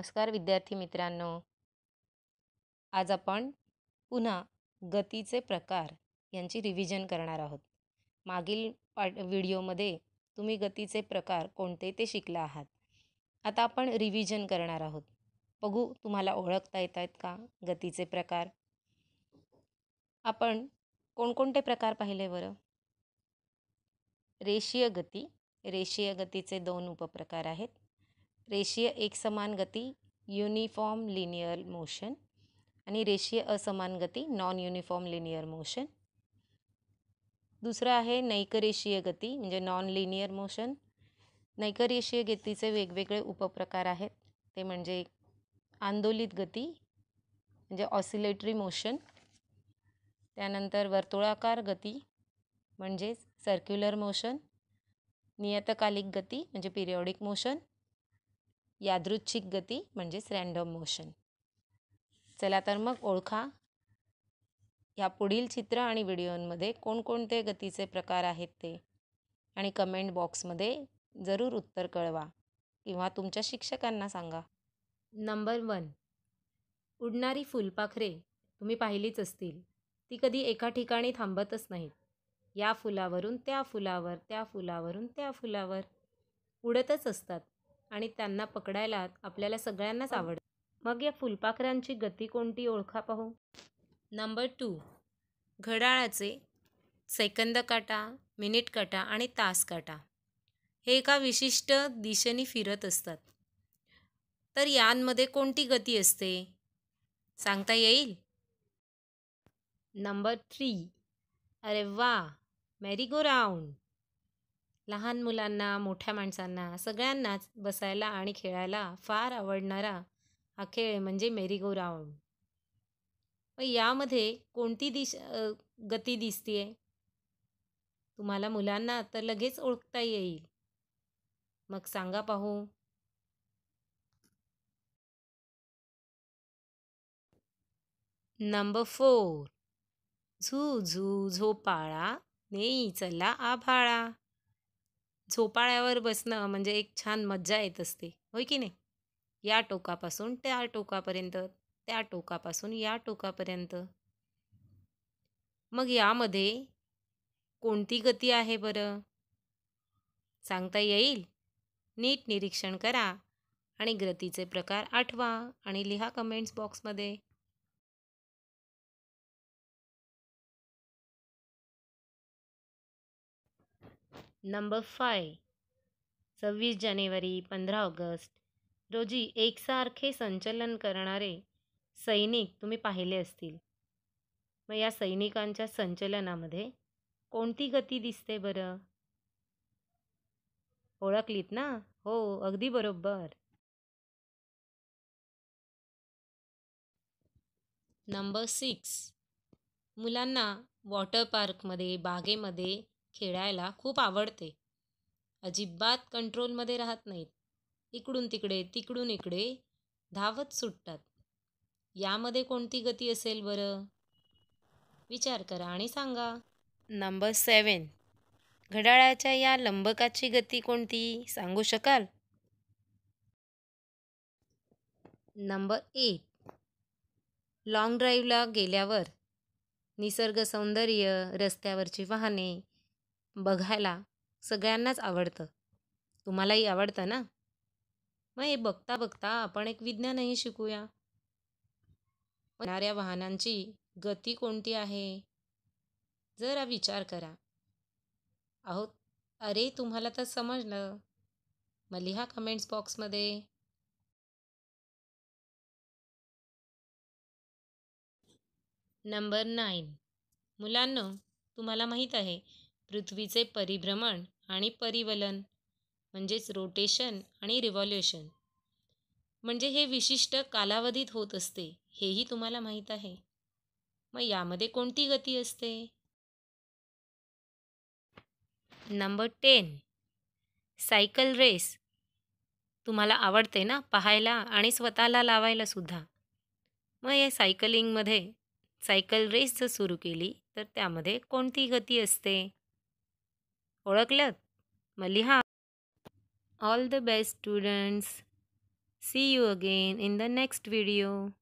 नमस्कार विद्यार्थी मित्रांनो. आज आपण पुन्हा गतीचे प्रकार यांची रिव्हिजन करणार आहोत. मागील व्हिडिओमध्ये तुम्ही गतीचे प्रकार कोणते ते शिकला आहात. आता आपण रिव्हिजन करणार आहोत. बघू तुम्हाला ओळखता येत आहेत का गतीचे प्रकार. आपण कोणकोणते प्रकार पाहिले बरं? रेषीय गती. रेषीय गतीचे 2 उपप्रकार आहेत. रेषीय एकसमान गती युनिफॉर्म लिनियर मोशन आणि रेषीय असमान गती नॉन युनिफॉर्म लिनियर मोशन. दुसरं आहे नैकरेषीय गती म्हणजे नॉन लिनियर मोशन. नैकरेषीय गतीचे वेगवेगळे उपप्रकार आहेत. ते म्हणजे आंदोलित गती म्हणजे ऑसिलेटरी मोशन. त्यानंतर वर्तुळाकार गती म्हणजेच सर्क्युलर मोशन. नियतकालिक गती म्हणजे पिरियॉडिक मोशन. यादृच्छिक गती म्हणजेच रँडम मोशन. चला तर मग ओळखा या पुढील चित्र आणि व्हिडिओमध्ये कोणकोणते गतीचे प्रकार आहेत ते, आणि कमेंट बॉक्समध्ये जरूर उत्तर कळवा किंवा तुमच्या शिक्षकांना सांगा. नंबर 1, उडणारी फुलपाखरे तुम्ही पाहिलीच असतील. ती कधी एका ठिकाणी थांबतच नाहीत. या फुलावरून त्या फुलावर, त्या फुलावरून त्या फुलावर उडतच असतात आणि त्यांना पकडायला आपल्याला सगळ्यांनाच आवडतं. मग या फुलपाखरांची गती कोणती ओळखा पाहू. नंबर 2, घड्याळाचे सेकंद काटा, मिनिट काटा आणि तास काटा हे एका विशिष्ट दिशेने फिरत असतात. तर यांमध्ये कोणती गती असते सांगता येईल? नंबर 3, अरे वा, मेरी गो राऊंड. लहान मुलांना, मोठ्या माणसांना सगळ्यांनाच बसायला आणि खेळायला फार आवडणारा हा खेळ म्हणजे मेरी गो राऊंड. मग यामध्ये कोणती गती दिसतीये तुम्हाला मुलांना? तर लगेच ओळखता येईल. मग सांगा पाहू. नंबर 4, झू झू झोपाळा नेई चला आभाळा. झोपाळ्यावर बसणं म्हणजे एक छान मज्जा येत असते, होय की नाही? या टोकापासून त्या टोकापर्यंत, त्या टोकापासून या टोकापर्यंत. मग यामध्ये कोणती गती आहे बरं सांगता येईल? नीट निरीक्षण करा आणि गतीचे प्रकार आठवा आणि लिहा कमेंट्स बॉक्समध्ये. नंबर 5, 26 जानेवारी 15 ऑगस्ट रोजी एकसारखे संचलन करणारे सैनिक तुम्ही पाहिले असतील. मग या सैनिकांच्या संचलनामध्ये कोणती गती दिसते बरं? ओळखलीत ना? हो, अगदी बरोबर. नंबर 6, मुलांना वॉटर पार्कमध्ये, बागेमध्ये खेळायला खूप आवडते. अजिबात कंट्रोलमध्ये राहत नाहीत. इकडून तिकडे, तिकडून इकडे धावत सुटतात. यामध्ये कोणती गती असेल बरं? विचार करा आणि सांगा. नंबर 7, घड्याळाच्या या लंबकाची गती कोणती सांगू शकाल? नंबर 8, लॉंग ड्राईव्हला गेल्यावर निसर्ग सौंदर्य, रस्त्यावरची वाहने बघायला सगळ्यांनाच आवडतं. तुम्हालाही आवडतं ना? मग हे बघता बघता आपण एक विज्ञानही शिकूया. येणाऱ्या वाहनांची गती कोणती आहे जरा विचार करा. अरे तुम्हाला तर समजलं. मग लिहा कमेंट्स बॉक्समध्ये. नंबर 9, मुलांनो तुम्हाला माहीत आहे पृथ्वीचे परिभ्रमण आणि परिवलन म्हणजेच रोटेशन आणि रिव्हॉल्युशन म्हणजे हे विशिष्ट कालावधीत होत असते, हेही तुम्हाला माहीत आहे. मग यामध्ये कोणती गती असते? नंबर 10, सायकल रेस तुम्हाला आवडते ना पाहायला आणि स्वतःला लावायला सुद्धा. मग या सायकलिंगमध्ये सायकल रेस जर सुरू केली तर त्यामध्ये कोणती गती असते? ओळखलं? मग लिहा. All the best students. See you again in the next video.